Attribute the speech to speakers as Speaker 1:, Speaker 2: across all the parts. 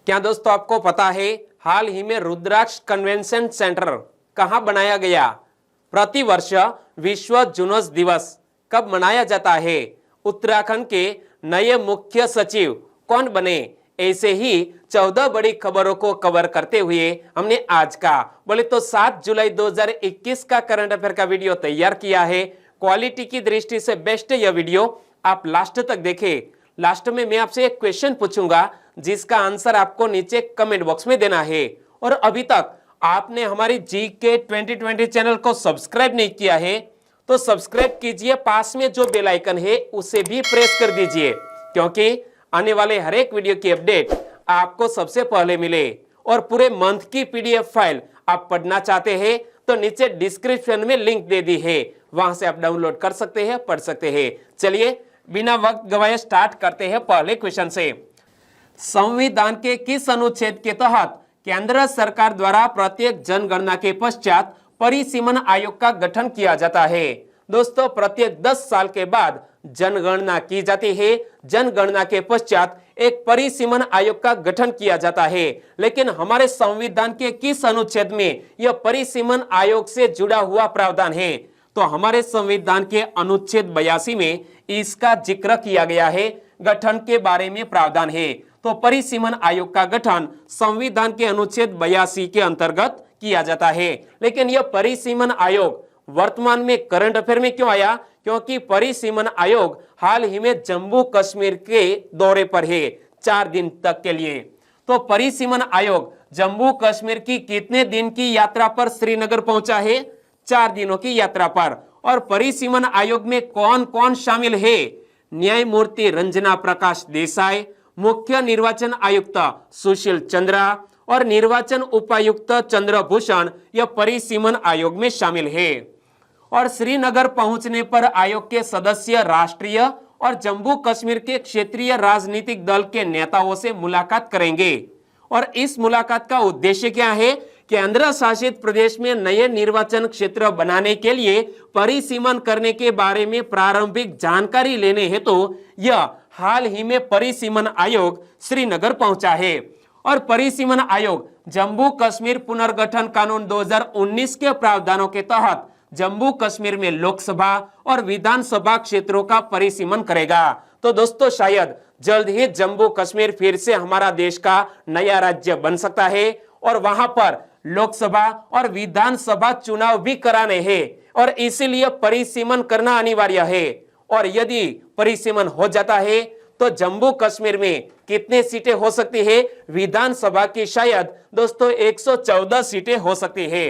Speaker 1: क्या दोस्तों आपको पता है हाल ही में रुद्राक्ष कन्वेंशन सेंटर कहां बनाया गया? प्रतिवर्ष विश्व जुनूस दिवस कब मनाया जाता है? उत्तराखंड के नए मुख्य सचिव कौन बने? ऐसे ही 14 बड़ी खबरों को कवर करते हुए हमने आज का बोले तो 7 जुलाई 2021 का करंट अफेयर का वीडियो तैयार किया है। क्वालिटी की दृष्टि से बेस्ट यह वीडियो, आप लास्ट तक देखें। लास्ट में मैं आपसे एक क्वेश्चन पूछूंगा जिसका आंसर आपको नीचे कमेंट बॉक्स में देना है। और अभी तक आपने हमारी जीके 2020 चैनल को सब्सक्राइब नहीं किया है तो सब्सक्राइब कीजिए, पास में जो बेल आइकन है उसे भी प्रेस कर दीजिए, क्योंकि आने वाले हर एक वीडियो की अपडेट आपको सबसे पहले मिले। और पूरे मंथ की पीडीएफ फाइल आप पढ़ना चाहते हैं तो नीचे डिस्क्रिप्शन में लिंक दे दी है, वहां से आप डाउनलोड कर सकते हैं, पढ़ सकते हैं। चलिए बिना वक्त गवाए स्टार्ट करते हैं पहले क्वेश्चन से। संविधान के किस अनुच्छेद के तहत केंद्र सरकार द्वारा प्रत्येक जनगणना के पश्चात परिसीमन आयोग का गठन किया जाता है? दोस्तों, प्रत्येक 10 साल के बाद जनगणना की जाती है। जनगणना के पश्चात एक परिसीमन आयोग का गठन किया जाता है। लेकिन हमारे संविधान के किस अनुच्छेद में यह परिसीमन आयोग से जुड़ा हुआ प्रावधान है? तो हमारे संविधान के अनुच्छेद 82 में इसका जिक्र किया गया है, गठन के बारे में प्रावधान है। तो परिसीमन आयोग का गठन संविधान के अनुच्छेद 82 के अंतर्गत किया जाता है। लेकिन यह परिसीमन आयोग वर्तमान में करंट अफेयर में क्यों आया? क्योंकि परिसीमन आयोग हाल ही में जम्मू कश्मीर के दौरे पर है 4 दिन तक के लिए। तो परिसीमन आयोग जम्मू कश्मीर की कितने दिन की यात्रा पर श्रीनगर पहुंचा है? 4 दिनों की यात्रा पर। और परिसीमन आयोग में कौन कौन शामिल है? न्यायमूर्ति रंजना प्रकाश देसाई, मुख्य निर्वाचन आयुक्त सुशील चंद्रा और निर्वाचन उपायुक्त चंद्रभूषण यह परिसीमन आयोग में शामिल है। और श्रीनगर पहुंचने पर आयोग के सदस्य राष्ट्रीय और जम्मू कश्मीर के क्षेत्रीय राजनीतिक दल के नेताओं से मुलाकात करेंगे। और इस मुलाकात का उद्देश्य क्या है? केंद्र शासित प्रदेश में नए निर्वाचन क्षेत्र बनाने के लिए परिसीमन करने के बारे में प्रारंभिक जानकारी लेने हेतु यह हाल ही में परिसीमन आयोग श्रीनगर पहुंचा है। और परिसीमन आयोग जम्मू कश्मीर पुनर्गठन कानून 2019 के प्रावधानों के तहत जम्मू कश्मीर में लोकसभा और विधानसभा क्षेत्रों का परिसीमन करेगा। तो दोस्तों, शायद जल्द ही जम्मू कश्मीर फिर से हमारा देश का नया राज्य बन सकता है और वहां पर लोकसभा और विधानसभा चुनाव भी कराने हैं और इसीलिए परिसीमन करना अनिवार्य है। और यदि परिसीमन हो जाता है तो जम्मू कश्मीर में कितने सीटें हो सकती है? विधानसभा की शायद दोस्तों 114 सीटें हो सकती है।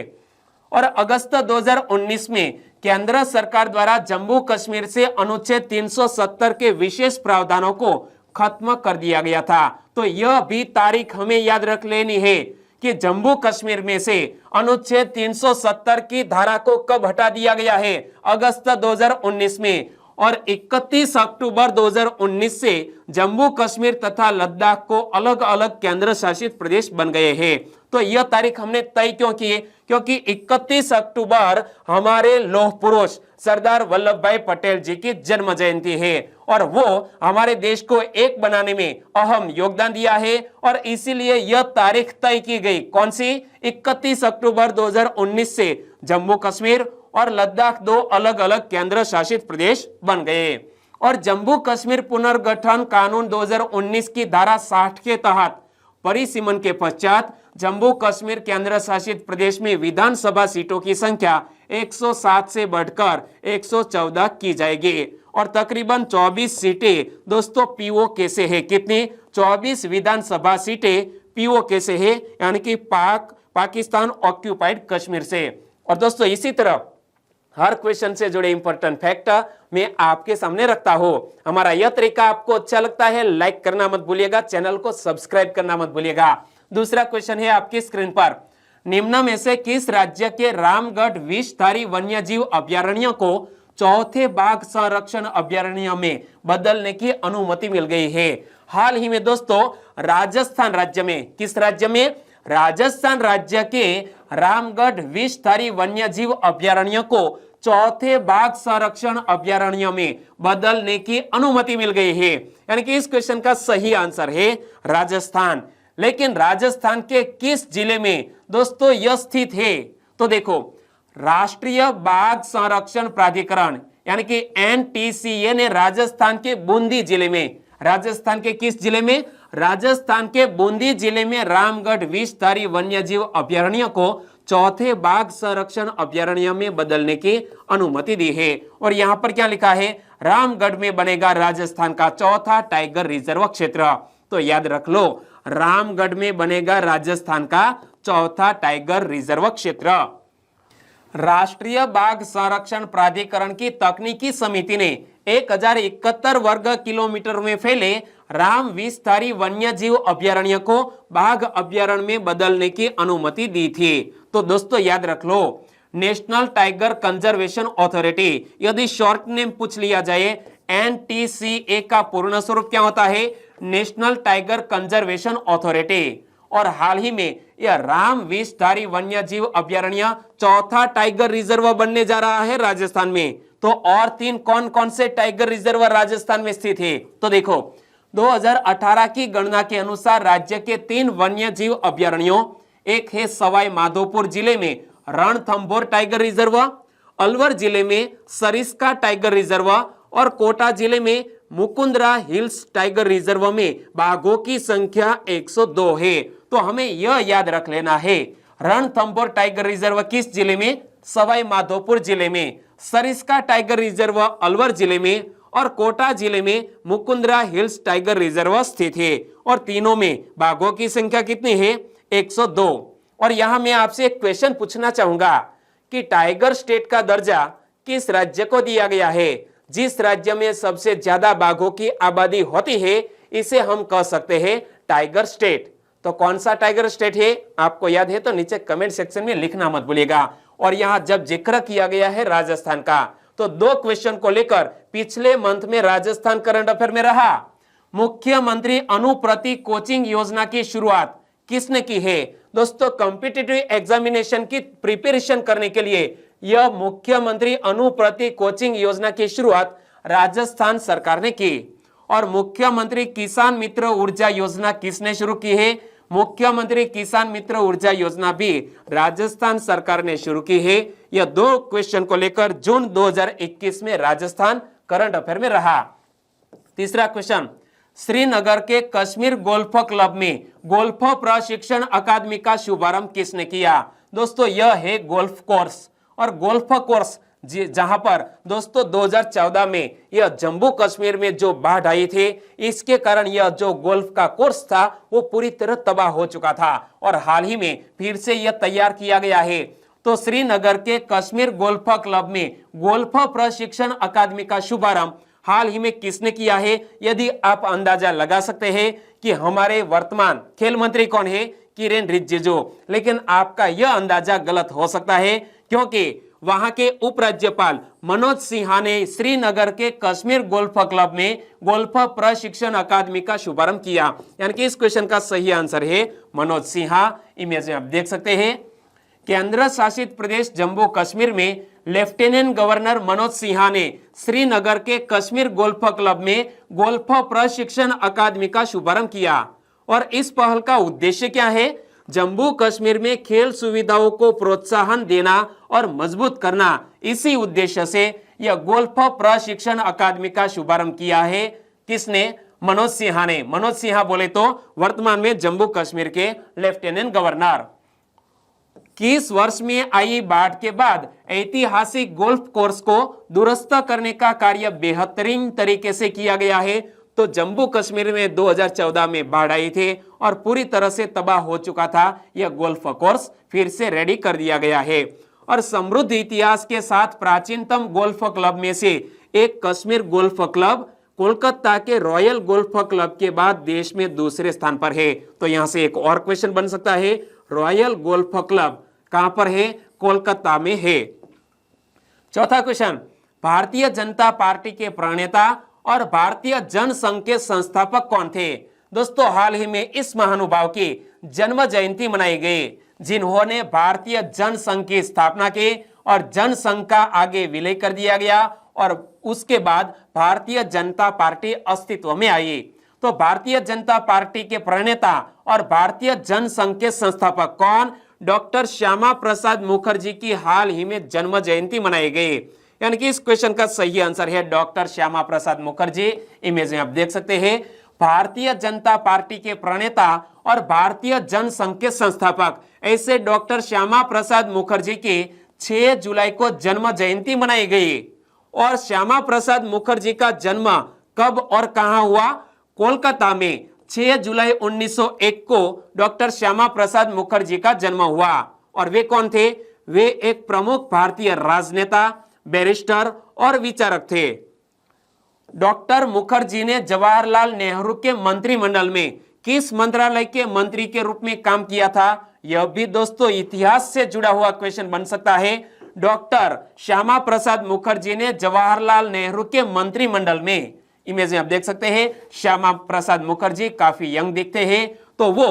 Speaker 1: और अगस्त 2019 में केंद्र सरकार द्वारा जम्मू कश्मीर से अनुच्छेद 370 के विशेष प्रावधानों को खत्म कर दिया गया था। तो यह भी तारीख हमें याद रख लेनी है कि जम्मू कश्मीर में से अनुच्छेद 370 की धारा को कब हटा दिया गया है? अगस्त 2019 में। और 31 अक्टूबर 2019 से जम्मू कश्मीर तथा लद्दाख को अलग अलग केंद्र शासित प्रदेश बन गए हैं। तो यह तारीख हमने तय क्यों की है? क्योंकि 31 अक्टूबर हमारे लौह पुरुष सरदार वल्लभ भाई पटेल जी की जन्म जयंती है और वो हमारे देश को एक बनाने में अहम योगदान दिया है। और इसीलिए यह तारीख तय की गई। कौन सी? 31 अक्टूबर 2019 से जम्मू कश्मीर और लद्दाख 2 अलग अलग केंद्र शासित प्रदेश बन गए। और जम्मू कश्मीर पुनर्गठन कानून 2019 की धारा 60 के तहत परिसीमन के पश्चात जम्मू कश्मीर केंद्र शासित प्रदेश में विधानसभा सीटों की संख्या 107 से बढ़कर 114 की जाएगी। और तकरीबन 24 सीटें दोस्तों पीओके से है। कितनी? 24 विधानसभा सीटें पीओके से है, यानी कि पाकिस्तान ऑक्यूपाइड कश्मीर से। और दोस्तों, इसी तरह हर क्वेश्चन से जुड़े इंपॉर्टेंट फैक्ट मैं आपके सामने रखता हूं। हमारा यह तरीका आपको अच्छा लगता है, लाइक करना मत भूलिएगा, चैनल को सब्सक्राइब करना मत भूलिएगा। दूसरा क्वेश्चन है आपकी स्क्रीन पर, निम्न में से किस राज्य के रामगढ़ विषधारी वन्यजीव अभयारण्य को चौथे बाघ संरक्षण अभयारण्य में बदलने की अनुमति मिल गई है? हाल ही में दोस्तों राजस्थान राज्य में, किस राज्य में? राजस्थान राज्य के रामगढ़ विषधारी वन्यजीव अभयारण्य को चौथे बाघ संरक्षण अभयारण्य में बदलने की अनुमति मिल गई है। यानी कि इस क्वेश्चन का सही आंसर है राजस्थान। लेकिन राजस्थान के किस जिले में दोस्तों यह स्थित है? तो देखो, राष्ट्रीय बाघ संरक्षण प्राधिकरण यानी कि एनटीसीए ने राजस्थान के बूंदी जिले में, राजस्थान के किस जिले में? राजस्थान के बूंदी जिले में रामगढ़ विषधारी वन्यजीव अभयारण्य को चौथे बाघ संरक्षण अभयारण्य में बदलने की अनुमति दी है। और यहां पर क्या लिखा है? रामगढ़ में बनेगा राजस्थान का चौथा टाइगर रिजर्व क्षेत्र। तो याद रख लो, रामगढ़ में बनेगा राजस्थान का चौथा टाइगर रिजर्व क्षेत्र। राष्ट्रीय बाघ संरक्षण प्राधिकरण की तकनीकी समिति ने 1071 वर्ग किलोमीटर में फैले राम विषधारी वन्यजीव अभयारण्य को बाघ अभयारण्य में बदलने की अनुमति दी थी। तो दोस्तों याद रख लो, नेशनल टाइगर कंजर्वेशन अथॉरिटी, यदि शॉर्ट नेम पूछ लिया जाए, एनटीसीए का पूर्ण स्वरूप क्या होता है? National tiger conservation authority. और हाल ही में यह राम विषधारी वन्यजीव अभयारण्य चौथा टाइगर रिजर्व बनने जा रहा है राजस्थान में। तो और 3 कौन कौन से टाइगर रिजर्व राजस्थान में स्थित है? तो देखो, 2018 की गणना के अनुसार राज्य के 3 वन्यजीव अभयारण्यों, एक है सवाई माधोपुर जिले में रणथंभौर टाइगर रिजर्व, अलवर जिले में सरिस्का टाइगर रिजर्व और कोटा जिले में मुकुंदरा हिल्स टाइगर रिजर्व में बाघों की संख्या 102 है। तो हमें यह याद रख लेना है, रणथंभौर टाइगर रिजर्व किस जिले में? सवाई माधोपुर जिले में, सरिस्का टाइगर रिजर्व अलवर जिले में और कोटा जिले में मुकुंदरा हिल्स टाइगर रिजर्व स्थित है। और तीनों में बाघों की संख्या कितनी है? 102। और यहां मैं आपसे एक क्वेश्चन पूछना चाहूंगा कि टाइगर स्टेट का दर्जा किस राज्य को दिया गया है? जिस राज्य में सबसे ज्यादा बाघों की आबादी होती है, इसे हम कह सकते हैं टाइगर स्टेट। तो कौन सा टाइगर स्टेट है? आपको याद है तो नीचे कमेंट सेक्शन में लिखना मत भूलिएगा। और यहां जब जिक्र किया गया है राजस्थान का, तो 2 क्वेश्चन को लेकर पिछले मंथ में राजस्थान करंट अफेयर में रहा। मुख्यमंत्री अनुप्रति कोचिंग योजना की शुरुआत किसने की है? दोस्तों, कॉम्पिटिटिव एग्जामिनेशन की प्रिपरेशन करने के लिए यह मुख्यमंत्री अनुप्रति कोचिंग योजना की शुरुआत राजस्थान सरकार ने की। और मुख्यमंत्री किसान मित्र ऊर्जा योजना किसने शुरू की है? मुख्यमंत्री किसान मित्र ऊर्जा योजना भी राजस्थान सरकार ने शुरू की है। यह 2 क्वेश्चन को लेकर जून 2021 में राजस्थान करंट अफेयर में रहा। तीसरा क्वेश्चन, श्रीनगर के कश्मीर गोल्फ क्लब में गोल्फ प्रशिक्षण अकादमी का शुभारंभ किसने किया? दोस्तों, यह है गोल्फ कोर्स। और गोल्फ कोर्स जहां पर दोस्तों 2014 में यह जम्मू कश्मीर में जो बाढ़ आई थी, इसके कारण यह जो गोल्फ का कोर्स था वो पूरी तरह तबाह हो चुका था और हाल ही में फिर से यह तैयार किया गया है। तो श्रीनगर के कश्मीर गोल्फ क्लब में गोल्फ प्रशिक्षण अकादमी का शुभारंभ हाल ही में किसने किया है? यदि आप अंदाजा लगा सकते हैं कि हमारे वर्तमान खेल मंत्री कौन है? किरेन रिजिजू। लेकिन आपका यह अंदाजा गलत हो सकता है, क्योंकि वहां के उपराज्यपाल मनोज सिन्हा ने श्रीनगर के कश्मीर गोल्फ क्लब में गोल्फ प्रशिक्षण अकादमी का शुभारंभ किया। यानी कि इस क्वेश्चन का सही आंसर है मनोज सिन्हा। इमेज में आप देख सकते हैं, केंद्र शासित प्रदेश जम्मू कश्मीर में लेफ्टिनेंट गवर्नर मनोज सिन्हा ने श्रीनगर के कश्मीर गोल्फ क्लब में गोल्फ प्रशिक्षण अकादमी का शुभारंभ किया। और इस पहल का उद्देश्य क्या है? जम्मू कश्मीर में खेल सुविधाओं को प्रोत्साहन देना और मजबूत करना। इसी उद्देश्य से यह गोल्फ प्रशिक्षण अकादमी का शुभारंभ किया है। किसने? मनोज सिन्हा ने। मनोज सिन्हा बोले तो वर्तमान में जम्मू कश्मीर के लेफ्टिनेंट गवर्नर। किस वर्ष में आई बाढ़ के बाद ऐतिहासिक गोल्फ कोर्स को दुरुस्त करने का कार्य बेहतरीन तरीके से किया गया है? तो जम्मू कश्मीर में 2014 में बाढ़ आई थी और पूरी तरह से तबाह हो चुका था। यह गोल्फ कोर्स फिर से रेडी कर दिया गया है। और समृद्ध इतिहास के साथ प्राचीनतम गोल्फ क्लब में से एक कश्मीर गोल्फ क्लब कोलकाता के रॉयल गोल्फ क्लब के बाद देश में दूसरे स्थान पर है। तो यहां से एक और क्वेश्चन बन सकता है, रॉयल गोल्फ क्लब कहां पर है? कोलकाता में है। चौथा क्वेश्चन, भारतीय जनता पार्टी के प्रणेता और भारतीय जनसंघ के संस्थापक कौन थे? दोस्तों, हाल ही में इस महानुभाव की जन्म जयंती मनाई गई, जिन्होंने भारतीय जनसंघ की स्थापना की और जनसंघ का आगे विलय कर दिया गया और उसके बाद भारतीय जनता पार्टी अस्तित्व में आई। तो भारतीय जनता पार्टी के प्रणेता और भारतीय जनसंघ के संस्थापक कौन? डॉक्टर श्यामा प्रसाद मुखर्जी की हाल ही में जन्म जयंती मनाई गई। यानी कि इस क्वेश्चन का सही आंसर है डॉक्टर श्यामा प्रसाद मुखर्जी। इमेज में आप देख सकते हैं भारतीय जनता पार्टी के प्रणेता और भारतीय जनसंघ के संस्थापक ऐसे डॉक्टर श्यामा प्रसाद मुखर्जी की 6 जुलाई को जन्म जयंती मनाई गई। और श्यामा प्रसाद मुखर्जी का जन्म कब और कहां हुआ? कोलकाता में 6 जुलाई 1901 को डॉक्टर श्यामा प्रसाद मुखर्जी का जन्म हुआ। और वे कौन थे? वे एक प्रमुख भारतीय राजनेता, बैरिस्टर और विचारक थे। डॉक्टर मुखर्जी ने जवाहरलाल नेहरू के मंत्रिमंडल में किस मंत्रालय के मंत्री के रूप में काम किया था? यह भी दोस्तों इतिहास से जुड़ा हुआ क्वेश्चन बन सकता है। डॉक्टर श्यामा प्रसाद मुखर्जी ने जवाहरलाल नेहरू के मंत्रिमंडल में, इमेज में आप देख सकते हैं श्यामा प्रसाद मुखर्जी काफी यंग दिखते हैं, तो वो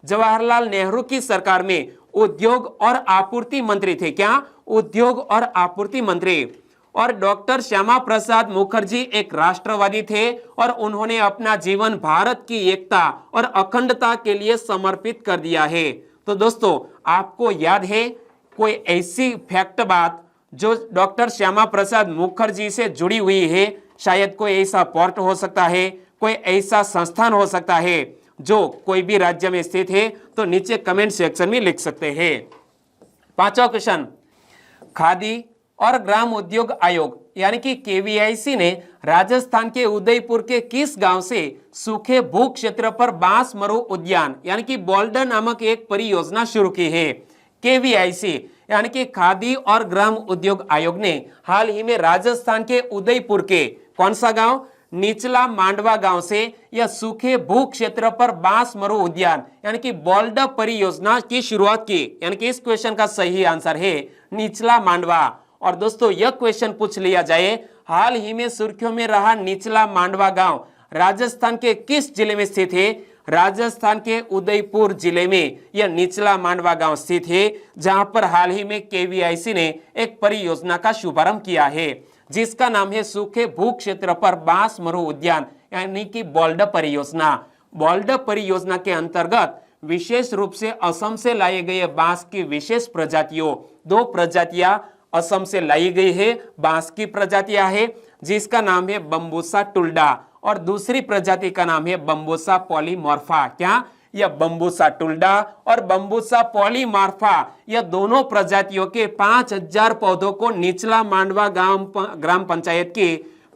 Speaker 1: जवाहरलाल नेहरू की सरकार में उद्योग और आपूर्ति मंत्री थे। क्या? उद्योग और आपूर्ति मंत्री। और डॉक्टर श्यामा प्रसाद मुखर्जी एक राष्ट्रवादी थे और उन्होंने अपना जीवन भारत की एकता और अखंडता के लिए समर्पित कर दिया है। तो दोस्तों आपको याद है कोई ऐसी फैक्ट बात जो डॉक्टर श्यामा प्रसाद मुखर्जी से जुड़ी हुई है? शायद कोई ऐसा पोर्ट हो सकता है, कोई ऐसा संस्थान हो सकता है जो कोई भी राज्य में स्थित है, तो नीचे कमेंट सेक्शन में लिख सकते हैं। 5वां क्वेश्चन, खादी और ग्राम उद्योग आयोग यानी कि केवीआईसी ने राजस्थान के उदयपुर के किस गांव से सूखे भू क्षेत्र पर बांस मरु उद्यान यानी कि बोल्डर नामक एक परियोजना शुरू की है? केवीआईसी यानी कि खादी और ग्राम उद्योग आयोग ने हाल ही में राजस्थान के उदयपुर के कौन सा गांव? निचला मांडवा गांव से यह सूखे भू क्षेत्र पर बांस मरु उद्यान यानी कि बोल्डर परियोजना की शुरुआत की। यानी कि इस क्वेश्चन का सही आंसर है निचला मांडवा। और दोस्तों यह क्वेश्चन पूछ लिया जाए, हाल ही में सुर्खियों में रहा निचला मांडवा गांव राजस्थान के किस जिले में स्थित है? राजस्थान के उदयपुर जिले में यह निचला मांडवा गांव स्थित है, जहां पर हाल ही में केवीआईसी ने एक परियोजना का शुभारंभ किया है जिसका नाम है सूखे भू क्षेत्र पर बांस मरु उद्यान यानी कि बोल्डर परियोजना। बोल्डर परियोजना के अंतर्गत विशेष रूप से असम से लाए गए बांस की विशेष प्रजातियों, 2 प्रजातियां असम से लाई गई है, बांस की प्रजातियां है जिसका नाम है बम्बूसा टुल्डा और दूसरी प्रजाति का नाम है बम्बूसा पॉलीमॉर्फा। क्या? यह बम्बूसा टुल्डा और बम्बूसा पॉलीमॉर्फा यह दोनों प्रजातियों के 5000 पौधों को निचला मांडवा ग्राम पंचायत की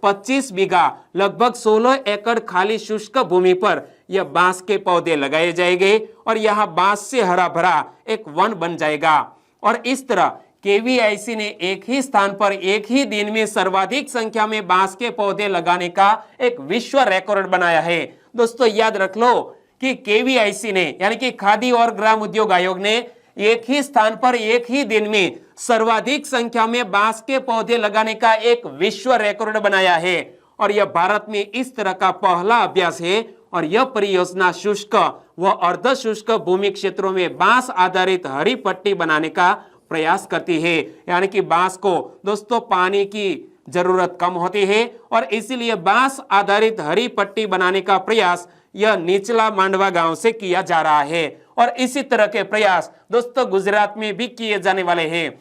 Speaker 1: 25 बीघा लगभग 16 एकड़ खाली शुष्क भूमि पर यह बांस के पौधे लगाए जाएंगे और यह बांस से हरा भरा एक वन बन जाएगा। और इस तरह केवीआईसी ने एक ही स्थान पर एक ही दिन में सर्वाधिक संख्या में बांस के पौधे लगाने का एक विश्व रिकॉर्ड बनाया है। दोस्तों याद रख लो कि केवीआईसी ने यानी कि खादी और ग्राम उद्योग आयोग ने एक ही स्थान पर एक ही दिन में सर्वाधिक संख्या में बांस के पौधे लगाने का एक विश्व रिकॉर्ड बनाया है और यह भारत में इस तरह का पहला अभ्यास है। और यह परियोजना शुष्क व अर्ध शुष्क भूमि क्षेत्रों में बांस आधारित हरी पट्टी बनाने का प्रयास करती है। यानी कि बांस को दोस्तों पानी की जरूरत कम होती है और इसीलिए बांस आधारित हरी पट्टी बनाने का प्रयास यह निचला मांडवा गांव से किया जा रहा है। और इसी तरह के प्रयास दोस्तों गुजरात में भी किए जाने वाले हैं।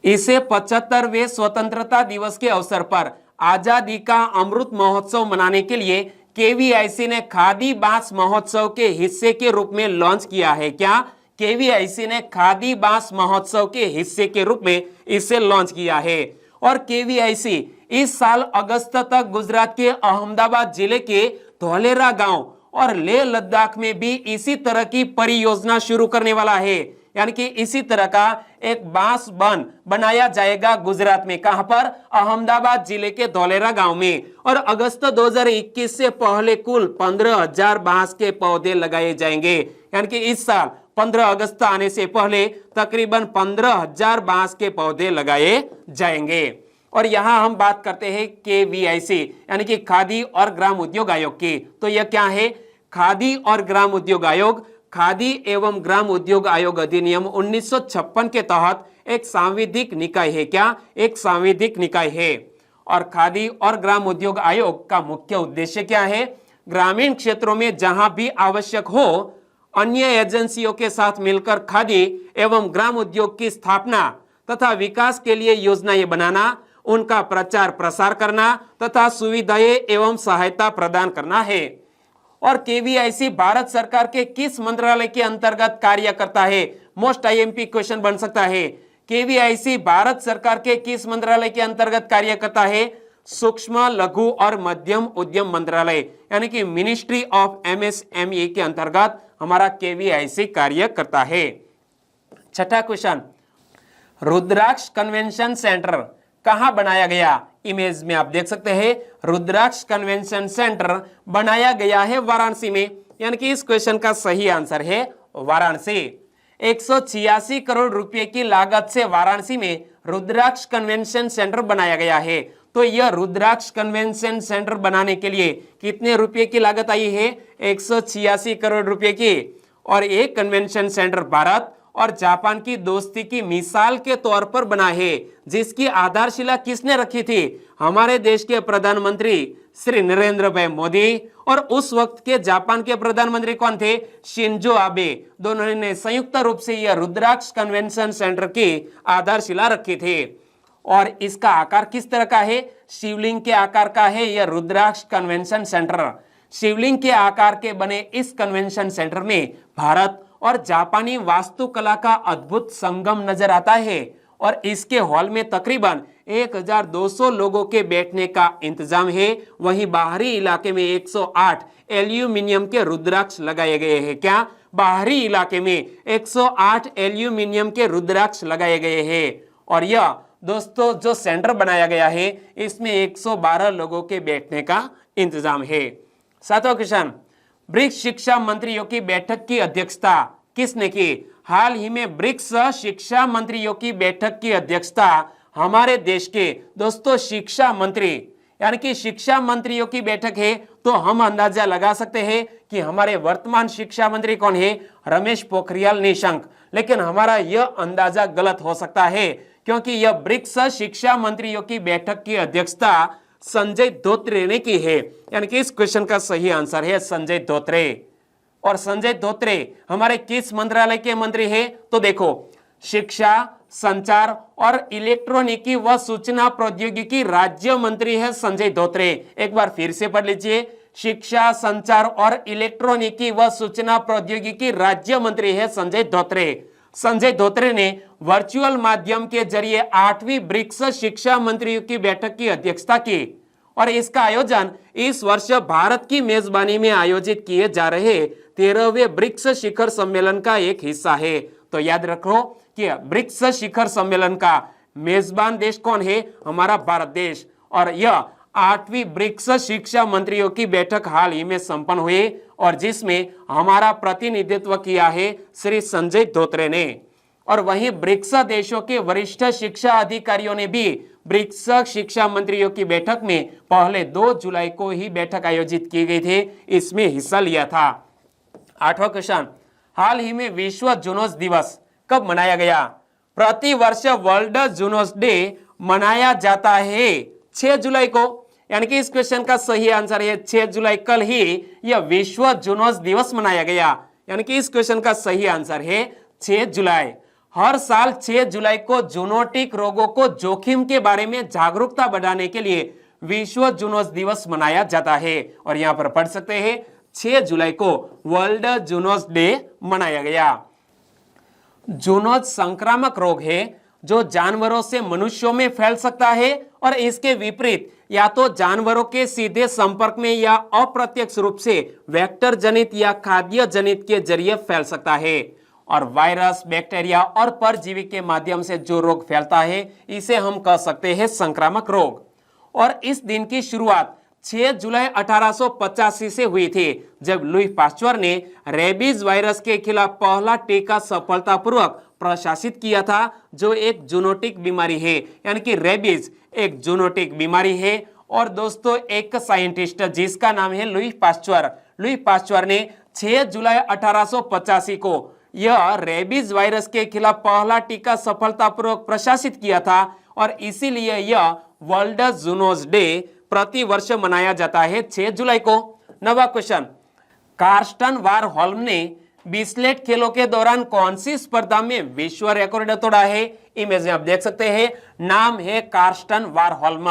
Speaker 1: इसे 75वें स्वतंत्रता दिवस के अवसर पर आजादी का अमृत महोत्सव मनाने के लिए केवीआईसी ने खादी बांस महोत्सव के हिस्से के रूप में लॉन्च किया है। क्या? केवीआईसी ने खादी बांस महोत्सव के हिस्से के रूप में इसे लॉन्च किया है। और केवीआईसी इस साल अगस्त तक गुजरात के अहमदाबाद जिले के धोलेरा गांव और लेह लद्दाख में भी इसी तरह की परियोजना शुरू करने वाला है। यानी कि इसी तरह का एक बांस वन बनाया जाएगा गुजरात में। कहां पर? अहमदाबाद जिले के धोलेरा गांव में। और अगस्त 2021 से पहले कुल 15,000 बांस के पौधे लगाए जाएंगे। यानी कि इस साल 15 अगस्त आने से पहले तकरीबन 15,000 बांस के पौधे लगाए जाएंगे। और यहां हम बात करते हैं केवीआईसी यानी कि खादी और ग्राम उद्योग आयोग की। तो यह क्या है? खादी और ग्राम उद्योग आयोग खादी एवं ग्राम उद्योग आयोग अधिनियम 1956 के तहत एक सांविधिक निकाय है। क्या? एक सांविधिक निकाय है। और खादी और ग्राम उद्योग आयोग का मुख्य उद्देश्य क्या है? ग्रामीण क्षेत्रों में जहां भी आवश्यक हो अन्य एजेंसियों के साथ मिलकर खादी एवं ग्राम उद्योग की स्थापना तथा विकास के लिए योजनाएं बनाना, उनका प्रचार प्रसार करना तथा सुविधाएं एवं सहायता प्रदान करना है। और केवीआईसी भारत सरकार के किस मंत्रालय के अंतर्गत कार्य करता है? मोस्ट आईएमपी क्वेश्चन बन सकता है। केवीआईसी भारत सरकार के किस मंत्रालय के अंतर्गत कार्य करता है? सूक्ष्म लघु और मध्यम उद्यम मंत्रालय यानी कि मिनिस्ट्री ऑफ एमएसएमई के अंतर्गत हमारा केवीआईसी कार्य करता है। छठा क्वेश्चन, रुद्राक्ष कन्वेंशन सेंटर कहां बनाया गया? इमेज में आप देख सकते हैं रुद्राक्ष कन्वेंशन सेंटर बनाया गया है वाराणसी में, यानी कि इस क्वेश्चन का सही आंसर है वाराणसी। 186 करोड़ रुपए की लागत से वाराणसी में रुद्राक्ष कन्वेंशन सेंटर बनाया गया है। तो यह रुद्राक्ष कन्वेंशन सेंटर बनाने के लिए कितने रुपए की लागत आई है? 186 करोड़ रुपए की। और एक कन्वेंशन सेंटर भारत और जापान की दोस्ती की मिसाल के तौर पर बना है, जिसकी आधारशिला किसने रखी थी? हमारे देश के प्रधानमंत्री श्री नरेंद्र भाई मोदी और उस वक्त के जापान के प्रधानमंत्री कौन थे? Shinzo Abe. दोनों ने संयुक्त रूप से यह रुद्राक्ष कन्वेंशन सेंटर की आधारशिला रखी थी। और इसका आकार किस तरह का है? शिवलिंग के आकार का है यह रुद्राक्ष कन्वेंशन सेंटर। शिवलिंग के आकार के बने इस कन्वेंशन सेंटर में भारत और जापानी वास्तुकला का अद्भुत संगम नजर आता है। और इसके हॉल में तकरीबन 1200 लोगों के बैठने का इंतजाम है। वहीं बाहरी इलाके में 108 एल्यूमिनियम के रुद्राक्ष लगाए गए हैं। क्या? बाहरी इलाके में 108 एल्यूमिनियम के रुद्राक्ष लगाए गए हैं। और यह दोस्तों जो सेंटर बनाया गया है इसमें 112 लोगों के बैठने का इंतजाम है। सातवां क्वेश्चन, ब्रिक्स शिक्षा मंत्रियों की बैठक की अध्यक्षता किसने की? हाल ही में ब्रिक्स शिक्षा मंत्रियों की बैठक की अध्यक्षता हमारे देश के दोस्तों शिक्षा मंत्री यानी कि शिक्षा मंत्रियों की बैठक है। तो हम अंदाजा लगा सकते हैं कि हमारे वर्तमान शिक्षा मंत्री कौन है? रमेश पोखरियाल निशंक। लेकिन हमारा यह अंदाजा गलत हो सकता है, क्योंकि यह ब्रिक्स शिक्षा मंत्रियों की बैठक की अध्यक्षता संजय धोत्रे ने की है। यानी कि इस क्वेश्चन का सही आंसर है संजय धोत्रे। और संजय धोत्रे हमारे किस मंत्रालय के मंत्री हैं? तो देखो, शिक्षा, संचार और इलेक्ट्रॉनिकी व सूचना प्रौद्योगिकी राज्य मंत्री है संजय धोत्रे। एक बार फिर से पढ़ लीजिए, शिक्षा, संचार और इलेक्ट्रॉनिकी व सूचना प्रौद्योगिकी राज्य मंत्री है संजय धोत्रे। संजय धोत्रे ने वर्चुअल माध्यम के जरिए 8वीं ब्रिक्स शिक्षा मंत्रियों की बैठक की अध्यक्षता की। और इसका आयोजन इस वर्ष भारत की मेजबानी में आयोजित किए जा रहे 13वें ब्रिक्स शिखर सम्मेलन का एक हिस्सा है। तो याद रखो कि ब्रिक्स शिखर सम्मेलन का मेजबान देश कौन है? हमारा भारत देश। और यह 8वीं ब्रिक्स शिक्षा मंत्रियों की बैठक हाल ही में संपन्न हुई और जिसमें हमारा प्रतिनिधित्व किया है श्री संजय धोत्रे ने। और वहीं ब्रिक्स देशों के वरिष्ठ शिक्षा अधिकारियों ने भी ब्रिक्स शिक्षा मंत्रियों की बैठक में पहले 2 जुलाई को ही बैठक आयोजित की गई थी, इसमें हिस्सा लिया था। 8वां क्वेश्चन, हाल ही में विश्व जूनोस दिवस कब मनाया गया? प्रति वर्ष वर्ल्ड जूनोस डे मनाया जाता है 6 जुलाई को। यानी कि इस क्वेश्चन का सही आंसर है 6 जुलाई। कल ही यह विश्व जूनोस दिवस मनाया गया। यानी कि इस क्वेश्चन का सही आंसर है 6 जुलाई। हर साल 6 जुलाई को जूनोटिक रोगों को जोखिम के बारे में जागरूकता बढ़ाने के लिए विश्व जूनोस दिवस मनाया जाता है। और यहाँ पर पढ़ सकते हैं 6 जुलाई को वर्ल्ड जूनोस डे मनाया गया। जूनोस संक्रामक रोग है जो जानवरों से मनुष्यों में फैल सकता है और इसके विपरीत या तो जानवरों के सीधे संपर्क में या अप्रत्यक्ष रूप से वेक्टर जनित या खाद्य जनित के जरिए फैल सकता है। और वायरस, बैक्टीरिया और परजीवी के माध्यम से जो रोग फैलता है इसे हम कह सकते हैं संक्रामक रोग। और इस दिन की शुरुआत 6 जुलाई 1885 से हुई थी, जब लुई पास्चर ने रेबीज वायरस के खिलाफ पहला टीका सफलतापूर्वक प्रशासित किया था, जो एक जूनोटिक बीमारी है। यानी कि रेबीज एक जूनोटिक बीमारी है। और दोस्तों एक साइंटिस्ट जिसका नाम है लुई पास्चर ने 6 जुलाई 1885 को यह रेबीज वायरस के खिलाफ पहला टीका सफलतापूर्वक प्रशासित किया था। और इसीलिए यह वर्ल्ड जूनोस डे प्रति वर्ष मनाया जाता है 6 जुलाई को। नवा क्वेश्चन, कार्स्टन वारहोल्म ने बिस्लेट खेलों के दौरान कौन सी स्पर्धा में विश्व रिकॉर्ड तोड़ा है? इमेज में आप देख सकते हैं, नाम है कार्स्टन वारहोल्म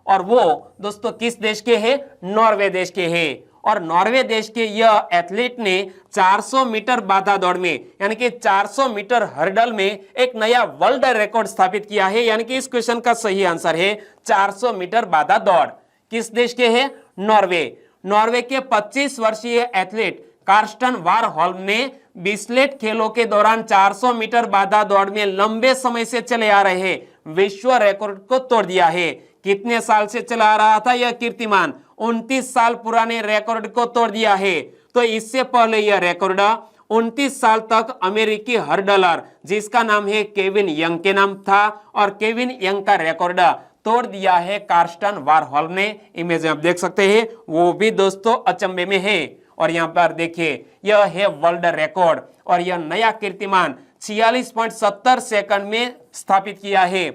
Speaker 1: और वो दोस्तों किस देश के हैं? नॉर्वे देश के हैं। और नॉर्वे देश के यह एथलीट ने 400 मीटर बाधा दौड़ में यानी कि 400 मीटर हर्डल में एक नया वर्ल्ड रिकॉर्ड स्थापित किया है। यानी कि इस क्वेश्चन का सही आंसर है 400 मीटर बाधा दौड़। किस देश के हैं? नॉर्वे। नॉर्वे के 25 वर्षीय एथलीट कार्स्टन वारहोल्म ने बिस्लेट खेलों के दौरान 400 मीटर बाधा दौड़ में लंबे समय से चले आ रहे विश्व रिकॉर्ड को तोड़ दिया है। कितने साल से चला आ रहा था यह कीर्तिमान? 29 साल पुराने रिकॉर्ड को तोड़ दिया है। तो इससे पहले यह रिकॉर्ड 29 साल तक अमेरिकी हर्डलर जिसका नाम है केविन यंग के नाम था और केविन यंग का रिकॉर्ड तोड़ दिया है कार्स्टन वारहोल्म ने। इमेज में आप देख सकते हैं, वो भी दोस्तों अचंभे में है। और यहां पर देखिए, यह है वर्ल्ड रिकॉर्ड और यह नया कीर्तिमान 46.70 सेकंड में स्थापित किया है।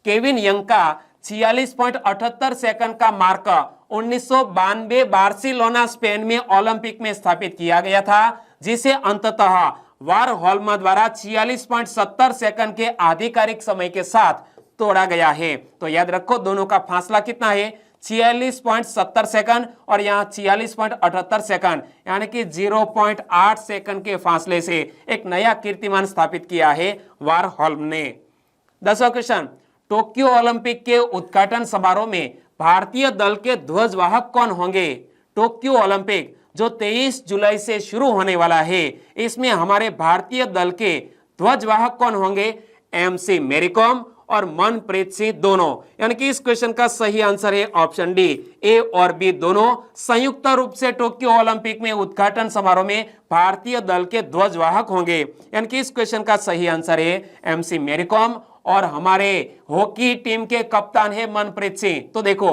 Speaker 1: केविन यंग का 46.78 सेकंड का मार्क 1992 बार्सिलोना स्पेन में ओलंपिक में स्थापित किया गया था, जिसे अंततः वारहोल्म द्वारा 46.70 सेकंड के आधिकारिक समय के साथ तोड़ा गया है। तो याद रखो दोनों का फासला कितना है? 46.70 सेकंड और यहाँ 46.78 सेकंड, यानी कि 0.8 सेकंड के फासले से एक नया कीर्तिमान स्थापित किया है वारहोल्म ने। 10वां क्वेश्चन, टोक्यो ओलंपिक के उद्घाटन समारोह में भारतीय दल के ध्वजवाहक कौन होंगे? टोक्यो ओलंपिक जो 23 जुलाई से शुरू होने वाला है, इसमें हमारे भारतीय दल के ध्वजवाहक कौन होंगे? MC मैरी कॉम और मनप्रीत सिंह दोनों। यानी कि इस क्वेश्चन का सही आंसर है ऑप्शन डी, ए और बी दोनों संयुक्त रूप से टोक्यो ओलंपिक में उद्घाटन समारोह में भारतीय दल के ध्वजवाहक होंगे। यानी कि इस क्वेश्चन का सही आंसर है MC मैरी कॉम और हमारे हॉकी टीम के कप्तान है मनप्रीत सिंह। तो देखो,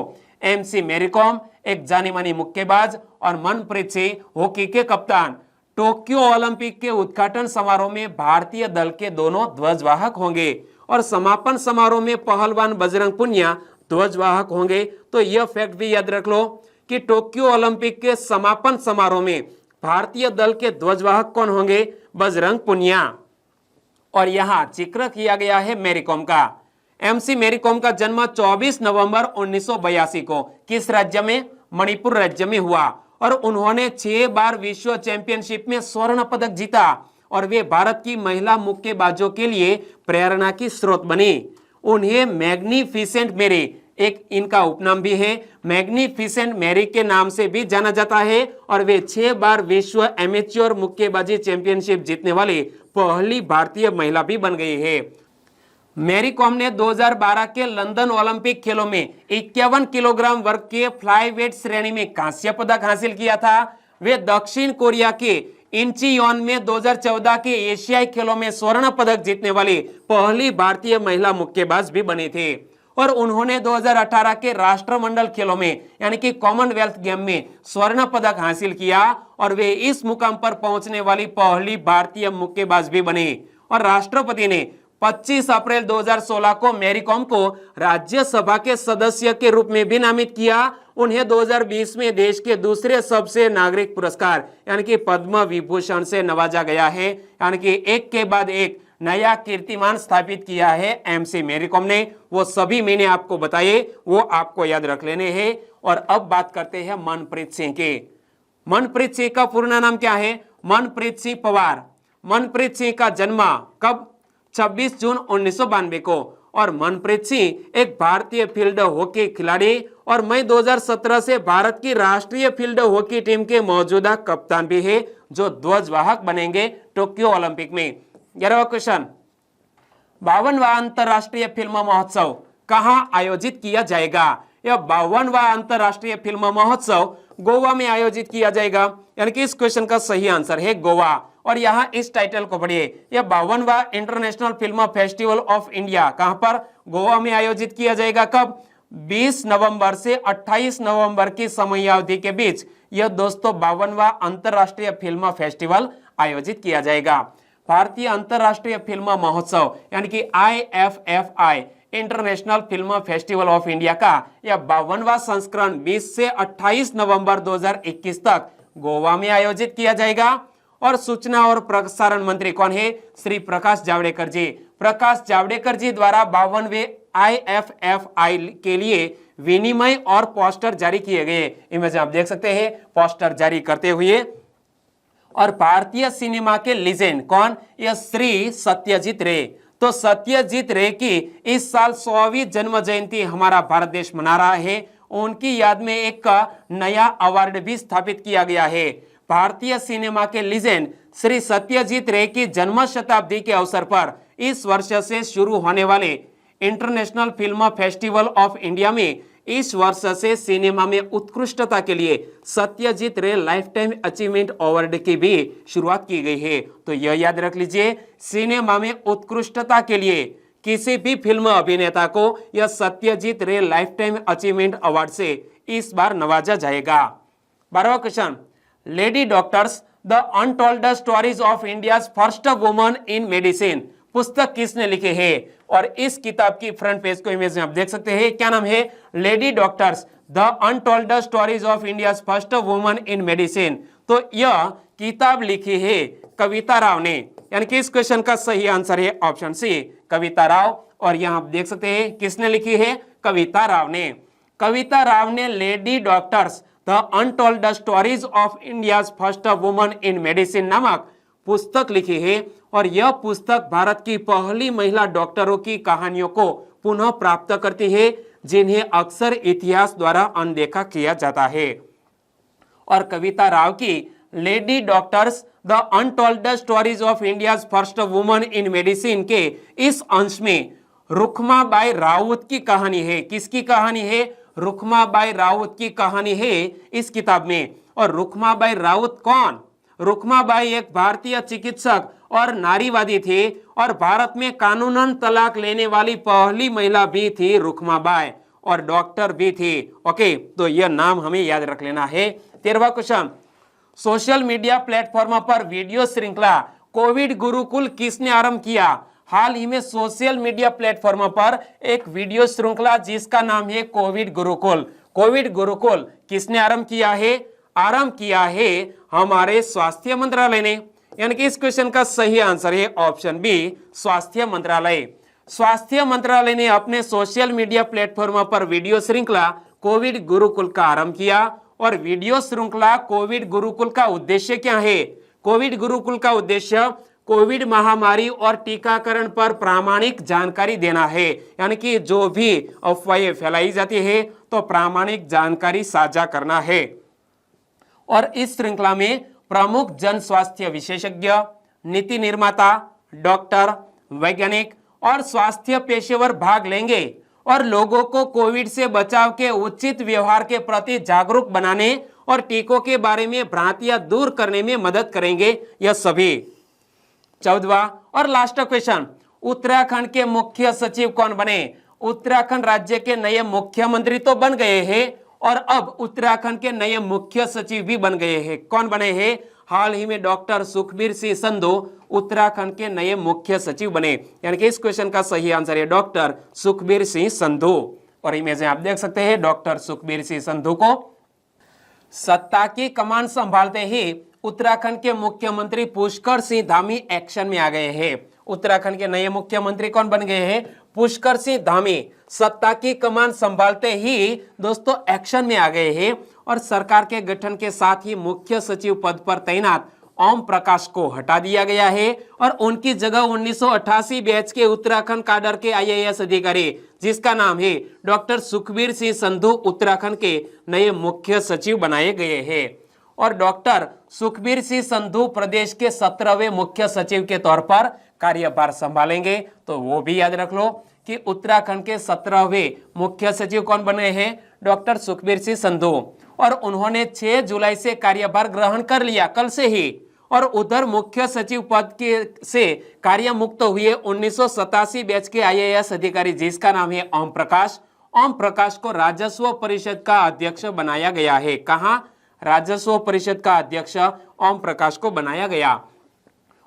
Speaker 1: MC मैरी कॉम एक जानी मानी मुक्केबाज और मनप्रीत सिंह हॉकी के कप्तान। टोक्यो ओलंपिक के उद्घाटन समारोह में भारतीय दल के दोनों ध्वजवाहक होंगे और समापन समारोह में पहलवान बजरंग पुनिया ध्वजवाहक होंगे। तो यह फैक्ट भी याद रख लो कि टोक्यो ओलंपिक के समापन समारोह में भारतीय दल के ध्वजवाहक कौन होंगे? बजरंग पुनिया। और यहां जिक्र किया गया है मैरी कॉम का। MC मैरी कॉम का जन्म 24 नवंबर 1982 को किस राज्य में? मणिपुर राज्य में हुआ और उन्होंने 6 बार विश्व चैंपियनशिप में स्वर्ण पदक जीता और वे भारत की महिला मुक्केबाजों के लिए प्रेरणा की स्रोत बनी। उन्हें मैग्निफिसेंट मैरी, एक इनका उपनाम भी है, मैग्निफिसेंट मैरी के नाम से भी जाना जाता है और वे 6 बार विश्व एमेच्योर मुक्केबाजी चैंपियनशिप जीतने वाली पहली भारतीय महिला भी बन गई है। मैरी कॉम ने 2012 के लंदन ओलंपिक खेलों में 51 किलोग्राम वर्ग के फ्लाईवेट श्रेणी में कांस्य पदक हासिल किया था। वे दक्षिण कोरिया के इंचियोन में 2014 के एशियाई खेलों में स्वर्ण पदक जीतने वाली पहली भारतीय महिला मुक्केबाज भी बने थे और उन्होंने 2018 के राष्ट्रमंडल खेलों में यानी कि कॉमनवेल्थ गेम में स्वर्ण पदक हासिल किया और वे इस मुकाम पर पहुंचने वाली पहली भारतीय मुक्केबाज भी बने। और राष्ट्रपति ने 25 अप्रैल 2016 को मैरी कॉम को राज्यसभा के सदस्य के रूप में भी नामित किया। उन्हें 2020 में देश के दूसरे सबसे नागरिक पुरस्कार यानी कि पद्म विभूषण से नवाजा गया है। यानी कि एक के बाद एक नया कीर्तिमान स्थापित किया है MC मैरी कॉम ने। वो सभी मैंने आपको बताए, वो आपको याद रख लेने हैं। और अब बात करते हैं मनप्रीत सिंह के। मनप्रीत सिंह का पूर्ण नाम क्या है? मनप्रीत सिंह पवार। मनप्रीत सिंह का जन्म कब? 26 जून 1992 को। और मनप्रीत सिंह एक भारतीय फील्ड हॉकी खिलाड़ी और मई 2017 से भारत की राष्ट्रीय फील्ड हॉकी टीम के मौजूदा कप्तान भी है, जो ध्वजवाहक बनेंगे टोक्यो ओलंपिक में। 11वां क्वेश्चन, 52वां अंतरराष्ट्रीय फिल्म महोत्सव कहां आयोजित किया जाएगा? यह 52वां अंतरराष्ट्रीय फिल्म महोत्सव गोवा में आयोजित किया जाएगा। यानी कि इस क्वेश्चन का सही आंसर है गोवा। और यहाँ इस टाइटल को पढ़िए, यह 52वां international film festival of India कहां पर? गोवा में आयोजित किया जाएगा। कब? 20 नवंबर से 28 नवंबर की समयावधि के बीच यह दोस्तों 52वां अंतरराष्ट्रीय फिल्म फेस्टिवल आयोजित किया जाएगा। भारतीय अंतरराष्ट्रीय फिल्म महोत्सव यानी कि IFFI international film festival of India का यह 52वां संस्करण 20 से 28 नवंबर 2021 तक गोवा में आयोजित किया जाएगा। और सूचना और प्रसारण मंत्री कौन है? श्री प्रकाश जावड़ेकर जी। प्रकाश जावड़ेकर जी द्वारा 52वें IFFI के लिए विनिमय और पोस्टर जारी किए गए। इमेज आप देख सकते हैं पोस्टर जारी करते हुए। और भारतीय सिनेमा के लीजेंड कौन? यह श्री सत्यजीत रे। तो सत्यजीत रे की इस साल 100वीं जन्म जयंती हमारा भारत देश मना रहा है। उनकी याद में एक नया अवार्ड भी स्थापित किया गया है। भारतीय सिनेमा के लीजेंड श्री सत्यजीत रे की जन्म शताब्दी के अवसर पर इस वर्ष से शुरू होने वाले international film festival of India में इस वर्ष से सिनेमा में उत्कृष्टता के लिए सत्यजीत रे लाइफ टाइम अचीवमेंट अवार्ड की भी शुरुआत की गई है। तो यह याद रख लीजिए, सिनेमा में उत्कृष्टता के लिए किसी भी फिल्म अभिनेता को यह सत्यजीत रे लाइफ टाइम अचीवमेंट अवार्ड से इस बार नवाजा जाएगा। 12वां question, lady doctors the untold stories of India's first woman in medicine पुस्तक किसने लिखे है? और इस किताब की फ्रंट पेज को इमेज में आप देख सकते हैं। क्या नाम है? Lady doctors the untold stories of India's first woman in medicine. तो यह किताब लिखी है कविता राव ने, यानी कि इस क्वेश्चन का सही आंसर है ऑप्शन सी, कविता राव। और यहां आप देख सकते हैं किसने लिखी है? कविता राव ने। कविता राव ने lady doctors the untold stories of India's first woman in medicine नामक पुस्तक लिखी है। और यह पुस्तक भारत की पहली महिला डॉक्टरों की कहानियों को पुनः प्राप्त करती है, जिन्हें अक्सर इतिहास द्वारा अनदेखा किया जाता है। और कविता राव की lady doctors the untold stories of India's first woman in medicine के इस अंश में रुखमाबाई राउत की कहानी है। किसकी कहानी है? रुखमाबाई राउत की कहानी है इस किताब में। और रुखमाबाई राउत कौन? रुखमाबाई एक भारतीय चिकित्सक और नारीवादी थी और भारत में कानूनन तलाक लेने वाली पहली महिला भी थी रुखमाबाई, और डॉक्टर भी थी। ओके, तो यह नाम हमें याद रख लेना है। 13वां क्वेश्चन, सोशल मीडिया प्लेटफॉर्म पर वीडियो श्रृंखला कोविड गुरुकुल किसने आरंभ किया? हाल ही में सोशल मीडिया प्लेटफॉर्म पर एक वीडियो श्रृंखला जिसका नाम है कोविड गुरुकुल। कोविड गुरुकुल किसने आरंभ किया है? आरंभ किया है हमारे स्वास्थ्य मंत्रालय ने, यानी कि इस क्वेश्चन का सही आंसर है ऑप्शन बी, स्वास्थ्य मंत्रालय। स्वास्थ्य मंत्रालय ने अपने सोशल मीडिया प्लेटफॉर्म पर वीडियो श्रृंखला कोविड गुरुकुल का आरंभ किया। और वीडियो श्रृंखला कोविड गुरुकुल का उद्देश्य क्या है? कोविड गुरुकुल का उद्देश्य कोविड महामारी और टीकाकरण पर प्रामाणिक जानकारी देना है, यानी कि जो भी अफवाहें फैलाई जाती है तो प्रामाणिक जानकारी साझा करना है। और इस श्रृंखला में प्रमुख जन स्वास्थ्य विशेषज्ञ, नीति निर्माता, डॉक्टर, वैज्ञानिक और स्वास्थ्य पेशेवर भाग लेंगे और लोगों को कोविड से बचाव के उचित व्यवहार के प्रति जागरूक बनाने और टीकों के बारे में भ्रांतियां दूर करने में मदद करेंगे यह सभी। 14वां और लास्ट क्वेश्चन, उत्तराखंड के मुख्य सचिव कौन बने? उत्तराखंड राज्य के नए मुख्यमंत्री तो बन गए हैं और अब उत्तराखंड के नए मुख्य सचिव भी बन गए हैं। कौन बने हैं? हाल ही में डॉक्टर सुखबीर सिंह संधू उत्तराखंड के नए मुख्य सचिव बने, यानी कि इस क्वेश्चन का सही आंसर है डॉक्टर सुखबीर सिंह संधू। और इमेज में आप देख सकते हैं डॉक्टर सुखबीर सिंह संधू को। सत्ता की कमान संभालते ही उत्तराखंड के मुख्यमंत्री पुष्कर सिंह धामी एक्शन में आ गए हैं। उत्तराखंड के नए मुख्यमंत्री कौन बन गए हैं? पुष्कर सिंह धामी सत्ता की कमान संभालते ही दोस्तों एक्शन में आ गए हैं और सरकार के गठन के साथ ही मुख्य सचिव पद पर तैनात ओम प्रकाश को हटा दिया गया है और उनकी जगह 1988 बैच के उत्तराखंड काडर के IAS अधिकारी जिसका नाम है डॉक्टर सुखबीर सिंह संधू उत्तराखंड के नए मुख्य सचिव बनाए गए हैं। और डॉक्टर सुखबीर सिंह संधू प्रदेश के 17वें मुख्य सचिव के तौर पर कार्यभार संभालेंगे। तो वो भी याद रख लो कि उत्तराखंड के 17वें मुख्य सचिव कौन बने हैं? डॉक्टर सुखबीर सिंह संधू। और उन्होंने 6 जुलाई से कार्यभार ग्रहण कर लिया, कल से ही। और उधर मुख्य सचिव पद के से कार्य मुक्त हुए 1987 बैच के IAS अधिकारी जिसका नाम है ओम प्रकाश। ओम प्रकाश को राजस्व परिषद का अध्यक्ष बनाया गया है। कहां? राजस्व परिषद का अध्यक्ष ओम प्रकाश को बनाया गया।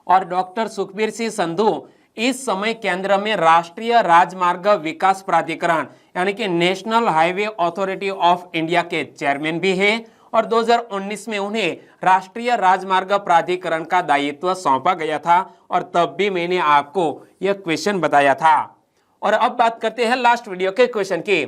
Speaker 1: और डॉक्टर सुखबीर सिंह संधू इस समय केंद्र में राष्ट्रीय राजमार्ग विकास प्राधिकरण यानी कि national highway authority of India के चेयरमैन भी है और 2019 में उन्हें राष्ट्रीय राजमार्ग प्राधिकरण का दायित्व सौंपा गया था और तब भी मैंने आपको यह क्वेश्चन बताया था। और अब बात करते हैं लास्ट वीडियो के क्वेश्चन की।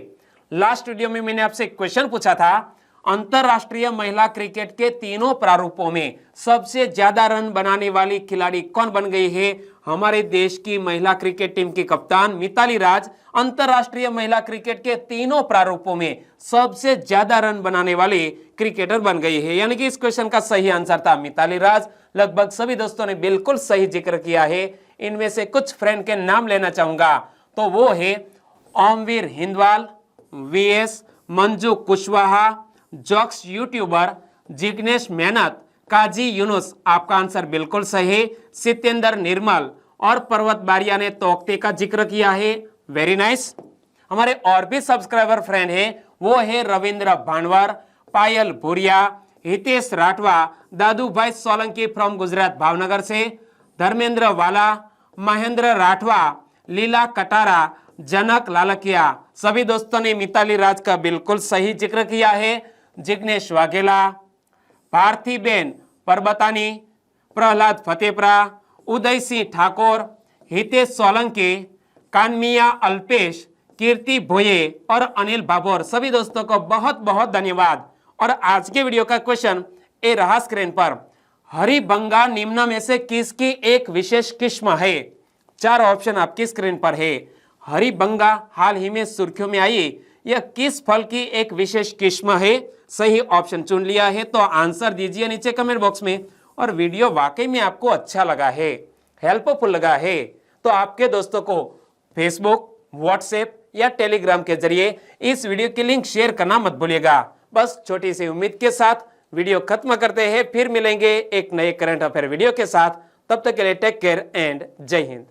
Speaker 1: लास्ट वीडियो में मैंने आपसे क्वेश्चन पूछा था, अंतरराष्ट्रीय महिला क्रिकेट के तीनों प्रारूपों में सबसे ज्यादा रन बनाने वाली खिलाड़ी कौन बन गई है? हमारे देश की महिला क्रिकेट टीम की कप्तान मिताली राज अंतरराष्ट्रीय महिला क्रिकेट के तीनों प्रारूपों में सबसे ज्यादा रन बनाने वाली क्रिकेटर बन गई है। यानी कि इस क्वेश्चन का सही आंसर था मिताली राज। लगभग सभी दोस्तों ने बिल्कुल सही जिक्र किया है। इनमें से कुछ फ्रेंड के नाम लेना चाहूंगा, तो वो है ओमवीर हिंदवाल, वीएस, मंजू कुशवाहा, जॉक्स यूट्यूबर, जिग्नेश मेहनत, काजी यूनुस, आपका आंसर बिल्कुल सही है, सितेंद्र निर्मल और पर्वत बारिया ने तोक्ते का जिक्र किया है। Very nice. हमारे और भी सब्सक्राइबर फ्रेंड हैं, वो है रविंद्र भानवर, पायल भूरिया, हितेश राठवा, दादू भाई सोलंकी फ्रॉम गुजरात भावनगर से, धर्मेंद्र वाला, महेंद्र राठवा, लीला कटारा, जनक लालकिया। सभी दोस्तों ने मिताली राज का बिल्कुल सही जिक्र किया है। जिग्नेश वाघेला, पार्थिबेन परबतानी, प्रहलाद फतेपरा, उदय सिंह ठाकुर, हितेश सोलंकी, कानमिया अल्पेश, कीर्ति भोये और अनिल बाबोर। सभी दोस्तों को बहुत बहुत धन्यवाद। और आज के वीडियो का क्वेश्चन ए रहा स्क्रीन पर, हरिबंगा निम्न में से किसकी एक विशेष किस्म है? 4 ऑप्शन आपकी स्क्रीन पर है। हरिबंगा हाल ही में सुर्खियों में आई, यह किस फल की एक विशेष किस्म है? सही ऑप्शन चुन लिया है तो आंसर दीजिए नीचे कमेंट बॉक्स में। और वीडियो वाकई में आपको अच्छा लगा है, हेल्पफुल लगा है, तो आपके दोस्तों को फेसबुक, व्हाट्सएप या टेलीग्राम के जरिए इस वीडियो की लिंक शेयर करना मत भूलिएगा। बस छोटी सी उम्मीद के साथ वीडियो खत्म करते हैं, फिर मिलेंगे एक नए करंट अफेयर वीडियो के साथ। तब तक के लिए टेक केयर एंड जय हिंद।